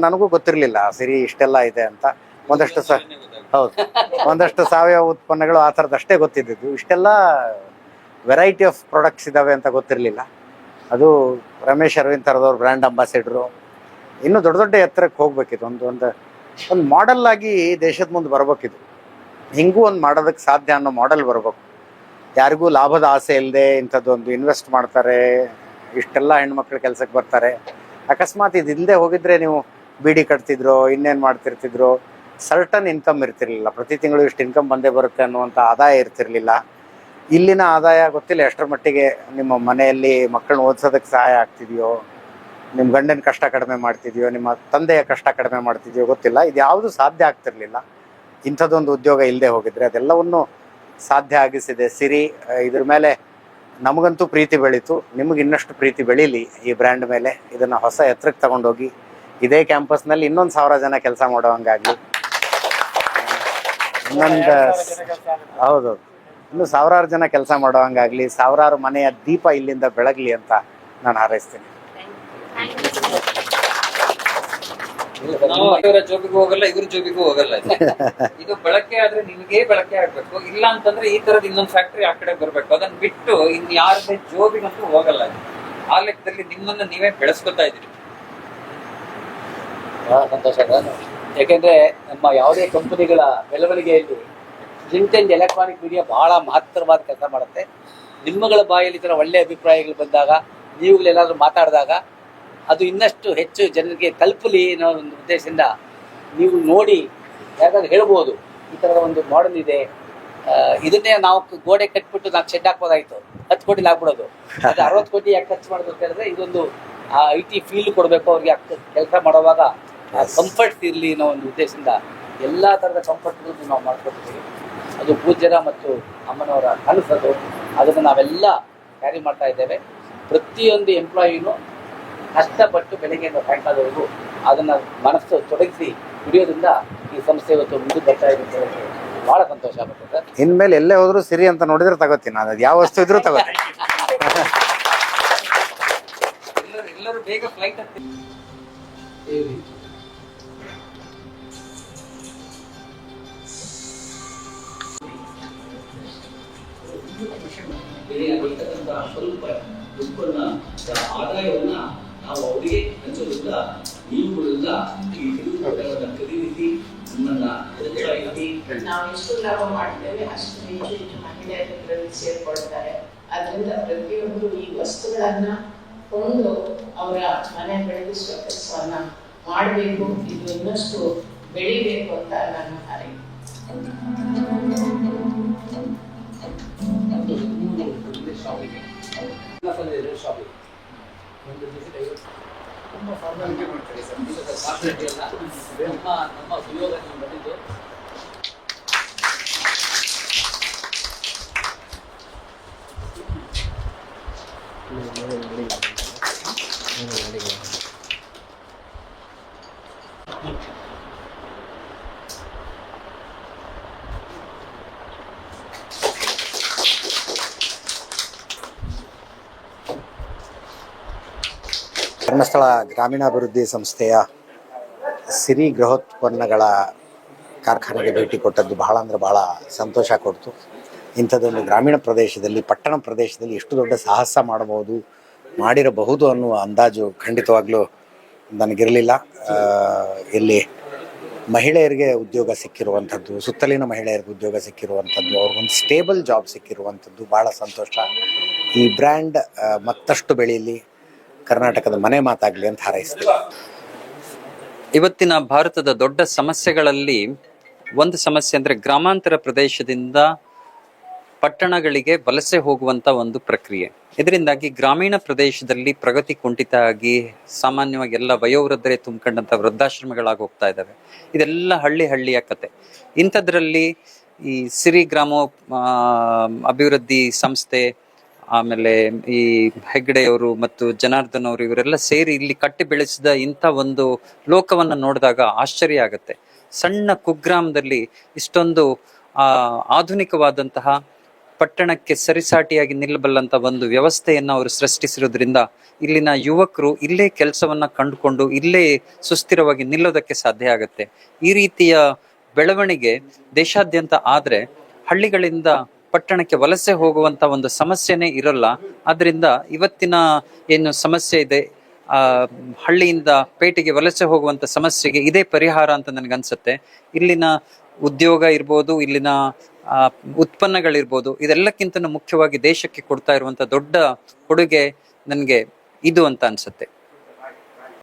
ನನಗೂ ಗೊತ್ತಿರಲಿಲ್ಲ ಸಿರಿ ಇಷ್ಟೆಲ್ಲ ಇದೆ ಅಂತ. ಒಂದಷ್ಟು ಸಾವಯವ ಉತ್ಪನ್ನಗಳು ಆ ಥರದ್ದು ಅಷ್ಟೇ ಗೊತ್ತಿದ್ದು. ಇಷ್ಟೆಲ್ಲ ವೆರೈಟಿ ಆಫ್ ಪ್ರಾಡಕ್ಟ್ಸ್ ಇದ್ದಾವೆ ಅಂತ ಗೊತ್ತಿರಲಿಲ್ಲ. ಅದು ರಮೇಶ್ ಅರವಿಂದ್ ಥರದವ್ರು ಬ್ರ್ಯಾಂಡ್ ಅಂಬಾಸಿಡ್ರು. ಇನ್ನೂ ದೊಡ್ಡ ಎತ್ತರಕ್ಕೆ ಹೋಗ್ಬೇಕಿತ್ತು. ಒಂದು ಮಾಡೆಲ್ ಆಗಿ ದೇಶದ ಮುಂದೆ ಬರ್ಬೇಕಿದು. ಹಿಂಗೂ ಒಂದು ಮಾಡೋದಕ್ಕೆ ಸಾಧ್ಯ ಅನ್ನೋ ಮಾಡೆಲ್ ಬರ್ಬೇಕು. ಯಾರಿಗೂ ಲಾಭದ ಆಸೆ ಇಲ್ಲದೆ ಇಂಥದ್ದೊಂದು ಇನ್ವೆಸ್ಟ್ ಮಾಡ್ತಾರೆ, ಇಷ್ಟೆಲ್ಲ ಹೆಣ್ಮಕ್ಳು ಕೆಲಸಕ್ಕೆ ಬರ್ತಾರೆ. ಅಕಸ್ಮಾತ್ ಇದಿಲ್ಲದೆ ಹೋಗಿದ್ರೆ ನೀವು ಬೀಡಿ ಕಟ್ತಿದ್ರೋ ಇನ್ನೇನು ಮಾಡ್ತಿರ್ತಿದ್ರು, ಸರ್ಟನ್ ಇನ್ಕಮ್ ಇರ್ತಿರ್ಲಿಲ್ಲ. ಪ್ರತಿ ತಿಂಗಳು ಇಷ್ಟು ಇನ್ಕಮ್ ಬಂದೇ ಬರುತ್ತೆ ಅನ್ನುವಂಥ ಆದಾಯ ಇರ್ತಿರ್ಲಿಲ್ಲ. ಇಲ್ಲಿನ ಆದಾಯ ಗೊತ್ತಿಲ್ಲ ಎಷ್ಟರ ಮಟ್ಟಿಗೆ ನಿಮ್ಮ ಮನೆಯಲ್ಲಿ ಮಕ್ಕಳನ್ನ ಓದಿಸೋದಕ್ಕೆ ಸಹಾಯ ಆಗ್ತಿದೆಯೋ, ನಿಮ್ಮ ಗಂಡನ ಕಷ್ಟ ಕಡಿಮೆ ಮಾಡ್ತಿದೆಯೋ, ನಿಮ್ಮ ತಂದೆಯ ಕಷ್ಟ ಕಡಿಮೆ ಮಾಡ್ತಿದೆಯೋ ಗೊತ್ತಿಲ್ಲ. ಇದು ಯಾವುದು ಸಾಧ್ಯ ಆಗ್ತಿರ್ಲಿಲ್ಲ ಇಂಥದ್ದೊಂದು ಉದ್ಯೋಗ ಇಲ್ಲದೆ ಹೋಗಿದ್ರೆ. ಅದೆಲ್ಲವನ್ನು ಸಾಧ್ಯ ಆಗಿಸಿದೆ ಸಿರಿ. ಇದ್ರ ಮೇಲೆ ನಮಗಂತೂ ಪ್ರೀತಿ ಬೆಳೀತು. ನಿಮಗೆ ಇನ್ನಷ್ಟು ಪ್ರೀತಿ ಬೆಳೀಲಿ ಈ ಬ್ರ್ಯಾಂಡ್ ಮೇಲೆ. ಇದನ್ನು ಹೊಸ ಎತ್ತರಕ್ಕೆ ತಗೊಂಡೋಗಿ ಇದೇ ಕ್ಯಾಂಪಸ್ನಲ್ಲಿ ಇನ್ನೊಂದು 1000 ಜನ ಕೆಲಸ ಮಾಡೋ ಹಂಗಾಗಲಿ. ಹೌದು, ಇನ್ನು 1000 ಜನ ಕೆಲಸ ಮಾಡೋ ಹಂಗಾಗಲಿ. 1000 ಮನೆಯ ದೀಪ ಇಲ್ಲಿಂದ ಬೆಳಗಲಿ ಅಂತ ನಾನು ಹಾರೈಸ್ತೀನಿ. ನಾವು ಅವರ ಜೋಬಿಗೂ ಹೋಗಲ್ಲ, ಇವ್ರ ಜೋಬಿಗೂ ಹೋಗಲ್ಲ. ಇದು ಬಳಕೆ ಆದ್ರೆ ನಿಮಗೆ ಬಳಕೆ ಆಗ್ಬೇಕು. ಇಲ್ಲ ಅಂತಂದ್ರೆ ಈ ತರದ ಇನ್ನೊಂದು ಫ್ಯಾಕ್ಟರಿ ಆ ಕಡೆ ಬರ್ಬೇಕು. ಅದನ್ನ ಬಿಟ್ಟು ಇನ್ ಯಾರದೇ ಜೋಬಿಗಂತೂ ಹೋಗಲ್ಲ. ಆ ಲೆಕ್ಕದಲ್ಲಿ ನಿಮ್ಮನ್ನ ನೀವೇ ಬೆಳೆಸ್ಕೊತಾ ಇದ್ದೀರಿ. ಬಹಳ ಸಂತೋಷ. ಯಾಕೆಂದ್ರೆ ನಮ್ಮ ಯಾವುದೇ ಕಂಪನಿಗಳ ಬೆಳವಣಿಗೆಯಲ್ಲಿ ಪ್ರಿಂಟ್ ಅಂಡ್ ಎಲೆಕ್ಟ್ರಾನಿಕ್ ಮೀಡಿಯಾ ಬಹಳ ಮಹತ್ತರವಾದ ಕೆಲಸ ಮಾಡುತ್ತೆ. ನಿಮ್ಮಗಳ ಬಾಯಲ್ಲಿ ಈ ಥರ ಒಳ್ಳೆಯ ಅಭಿಪ್ರಾಯಗಳು ಬಂದಾಗ, ನೀವುಗಳೆಲ್ಲಾದ್ರೂ ಮಾತಾಡಿದಾಗ ಅದು ಇನ್ನಷ್ಟು ಹೆಚ್ಚು ಜನರಿಗೆ ತಲುಪಲಿ ಅನ್ನೋ ಒಂದು ಉದ್ದೇಶದಿಂದ ನೀವು ನೋಡಿ ಯಾಕಂದ್ರೆ ಹೇಳ್ಬೋದು, ಈ ಥರದ ಒಂದು ಮಾಡೆಲ್ ಇದೆ, ಇದನ್ನೇ ನಾವು ಗೋಡೆ ಕಟ್ಬಿಟ್ಟು ನಾವು ಶೆಡ್ ಹಾಕ್ಬೋದಾಯಿತು, 10 ಕೋಟಿಲಿ ಹಾಕ್ಬಿಡೋದು. ಅದು 60 ಕೋಟಿ ಯಾಕೆ ಖರ್ಚು ಮಾಡೋದು ಅಂತ ಹೇಳಿದ್ರೆ ಇದೊಂದು IT ಫೀಲ್ಡ್ ಕೊಡಬೇಕು ಅವ್ರಿಗೆ. ಕೆಲಸ ಮಾಡುವಾಗ ಕಂಫರ್ಟ್ಸ್ ಇರಲಿ ಅನ್ನೋ ಒಂದು ಉದ್ದೇಶದಿಂದ ಎಲ್ಲ ಥರದ ಕಂಫರ್ಟ್ಗಳನ್ನು ನಾವು ಮಾಡ್ಕೊಳ್ತೀವಿ. ಅದು ಪೂಜ್ಯರ ಮತ್ತು ಅಮ್ಮನವರ ಕನಸದು. ಅದನ್ನು ನಾವೆಲ್ಲ ಕ್ಯಾರಿ ಮಾಡ್ತಾ ಇದ್ದೇವೆ. ಪ್ರತಿಯೊಂದು ಎಂಪ್ಲಾಯಿನೂ ಕಷ್ಟಪಟ್ಟು ಬೆಳಗ್ಗೆಯಿಂದ ಸಾಯಂಕಾಲದವರೆಗೂ ಅದನ್ನು ಮನಸ್ಸು ತೊಡಗಿಸಿ ದುಡಿಯೋದ್ರಿಂದ ಈ ಸಂಸ್ಥೆ ಇವತ್ತು ಮುಂದೆ ಬರ್ತಾ ಇದೆ ಅಂತ ಹೇಳಿ ಭಾಳ ಸಂತೋಷ ಆಗುತ್ತೆ ಸರ್. ಇನ್ಮೇಲೆ ಎಲ್ಲೇ ಹೋದ್ರು ಸಿರಿ ಅಂತ ನೋಡಿದ್ರೆ ತಗೋತೀನಿ. ಅದು ಯಾವ ವಸ್ತು ಇದ್ರೂ ತಗೋತೀನಿ. ಎಲ್ಲರೂ ಬೇಗ ಫ್ಲೈಟ್ ಹತ್ತಿ ಸ್ವಲ್ಪ ಉತ್ಪನ್ನ ಆದಾಯವನ್ನ ನಾವು ಅವರಿಗೆ ಹಂಚೋದ್ರಿಂದ ನೀವುಗಳಿಂದ ಈ ಖರೀದಿಸಿ ನಮ್ಮನ್ನ ನಾವು ಎಷ್ಟು ಲಾಭ ಮಾಡ್ತೇವೆ ಅಷ್ಟು ಹೆಚ್ಚು ಮಹಿಳೆಯರಲ್ಲಿ ಸೇರ್ಕೊಳ್ತಾರೆ. ಅದರಿಂದ ಪ್ರತಿಯೊಬ್ಬರು ಈ ವಸ್ತುಗಳನ್ನ ಕೊಂಡು ಅವರ ಮನೆ ಬೆಳಗಿಸುವ ಕೆಲಸವನ್ನ ಮಾಡಬೇಕು. ಇದು ಇನ್ನಷ್ಟು ಬೆಳಿಬೇಕು ಅಂತ ನಾನು ಹಾರೈಕೆ. ಶಾಪಿಂಗ್ ಒಂದು ದಿವಸಕ್ಕೆ 50 ತುಂಬ ಫಾರ್ಮಾಲಿಟಿ ಮಾಡ್ತಾರೆ ಸರ್. ನಮ್ಮ ಸುಯೋಗ ನೀವು ಬಂದಿದ್ದು ಧರ್ಮಸ್ಥಳ ಗ್ರಾಮೀಣಾಭಿವೃದ್ಧಿ ಸಂಸ್ಥೆಯ ಸಿರಿ ಗೃಹೋತ್ಪನ್ನಗಳ ಕಾರ್ಖಾನೆಗೆ ಭೇಟಿ ಕೊಟ್ಟದ್ದು ಬಹಳ ಅಂದರೆ ಬಹಳ ಸಂತೋಷ ಕೊಡ್ತು. ಇಂಥದ್ದೊಂದು ಗ್ರಾಮೀಣ ಪ್ರದೇಶದಲ್ಲಿ, ಪಟ್ಟಣ ಪ್ರದೇಶದಲ್ಲಿ ಎಷ್ಟು ದೊಡ್ಡ ಸಾಹಸ ಮಾಡಿರಬಹುದು ಅನ್ನುವ ಅಂದಾಜು ಖಂಡಿತವಾಗ್ಲೂ ನನಗಿರಲಿಲ್ಲ. ಇಲ್ಲಿ ಮಹಿಳೆಯರಿಗೆ ಉದ್ಯೋಗ ಸಿಕ್ಕಿರುವಂಥದ್ದು, ಸುತ್ತಲಿನ ಮಹಿಳೆಯರಿಗೆ ಉದ್ಯೋಗ ಸಿಕ್ಕಿರುವಂಥದ್ದು, ಅವ್ರಿಗೊಂದು ಸ್ಟೇಬಲ್ ಜಾಬ್ ಸಿಕ್ಕಿರುವಂಥದ್ದು ಭಾಳ ಸಂತೋಷ. ಈ ಬ್ರ್ಯಾಂಡ್ ಮತ್ತಷ್ಟು ಬೆಳೀಲಿ, ಕರ್ನಾಟಕದ ಮನೆ ಮಾತಾಗಲಿ ಅಂತ ಹಾರೈಸ್ತೀವಿ. ಇವತ್ತಿನ ಭಾರತದ ದೊಡ್ಡ ಸಮಸ್ಯೆಗಳಲ್ಲಿ ಒಂದು ಸಮಸ್ಯೆ ಅಂದರೆ ಗ್ರಾಮಾಂತರ ಪ್ರದೇಶದಿಂದ ಪಟ್ಟಣಗಳಿಗೆ ವಲಸೆ ಹೋಗುವಂತ ಒಂದು ಪ್ರಕ್ರಿಯೆ. ಇದರಿಂದಾಗಿ ಗ್ರಾಮೀಣ ಪ್ರದೇಶದಲ್ಲಿ ಪ್ರಗತಿ ಕುಂಠಿತ ಆಗಿ ಸಾಮಾನ್ಯವಾಗಿ ಎಲ್ಲ ವಯೋವೃದ್ಧರೇ ತುಂಬಿಕೊಂಡಂತ ವೃದ್ಧಾಶ್ರಮಗಳಾಗಿ ಹೋಗ್ತಾ ಇದ್ದಾವೆ. ಇದೆಲ್ಲ ಹಳ್ಳಿಯ ಕತೆ. ಇಂಥದ್ರಲ್ಲಿ ಈ ಸಿರಿ ಗ್ರಾಮೋ ಅಭಿವೃದ್ಧಿ ಸಂಸ್ಥೆ, ಆಮೇಲೆ ಈ ಹೆಗ್ಗಡೆಯವರು ಮತ್ತು ಜನಾರ್ದನ್ ಅವರು ಇವರೆಲ್ಲ ಸೇರಿ ಇಲ್ಲಿ ಕಟ್ಟಿ ಬೆಳೆಸಿದ ಇಂಥ ಒಂದು ಲೋಕವನ್ನು ನೋಡಿದಾಗ ಆಶ್ಚರ್ಯ ಆಗುತ್ತೆ. ಸಣ್ಣ ಕುಗ್ರಾಮದಲ್ಲಿ ಇಷ್ಟೊಂದು ಆಧುನಿಕವಾದಂತಹ ಪಟ್ಟಣಕ್ಕೆ ಸರಿಸಾಟಿಯಾಗಿ ನಿಲ್ಲಬಲ್ಲಂತ ಒಂದು ವ್ಯವಸ್ಥೆಯನ್ನು ಅವರು ಸೃಷ್ಟಿಸಿರೋದ್ರಿಂದ ಇಲ್ಲಿನ ಯುವಕರು ಇಲ್ಲೇ ಕೆಲಸವನ್ನ ಕಂಡುಕೊಂಡು ಇಲ್ಲೇ ಸುಸ್ಥಿರವಾಗಿ ನಿಲ್ಲೋದಕ್ಕೆ ಸಾಧ್ಯ ಆಗುತ್ತೆ. ಈ ರೀತಿಯ ಬೆಳವಣಿಗೆ ದೇಶಾದ್ಯಂತ ಆದ್ರೆ ಹಳ್ಳಿಗಳಿಂದ ಪಟ್ಟಣಕ್ಕೆ ವಲಸೆ ಹೋಗುವಂತ ಒಂದು ಸಮಸ್ಯೆನೇ ಇರಲ್ಲ. ಆದ್ರಿಂದ ಇವತ್ತಿನ ಏನು ಸಮಸ್ಯೆ ಇದೆ, ಹಳ್ಳಿಯಿಂದ ಪೇಟೆಗೆ ವಲಸೆ ಹೋಗುವಂತ ಸಮಸ್ಯೆಗೆ ಇದೇ ಪರಿಹಾರ ಅಂತ ನನಗನ್ಸುತ್ತೆ. ಇಲ್ಲಿನ ಉದ್ಯೋಗ ಇರ್ಬೋದು, ಇಲ್ಲಿನ ಉತ್ಪನ್ನಗಳಿರ್ಬೋದು, ಇದೆಲ್ಲಕ್ಕಿಂತ ಮುಖ್ಯವಾಗಿ ದೇಶಕ್ಕೆ ಕೊಡ್ತಾ ಇರುವಂತ ದೊಡ್ಡ ಕೊಡುಗೆ ನನಗೆ ಇದು ಅಂತ ಅನ್ಸುತ್ತೆ.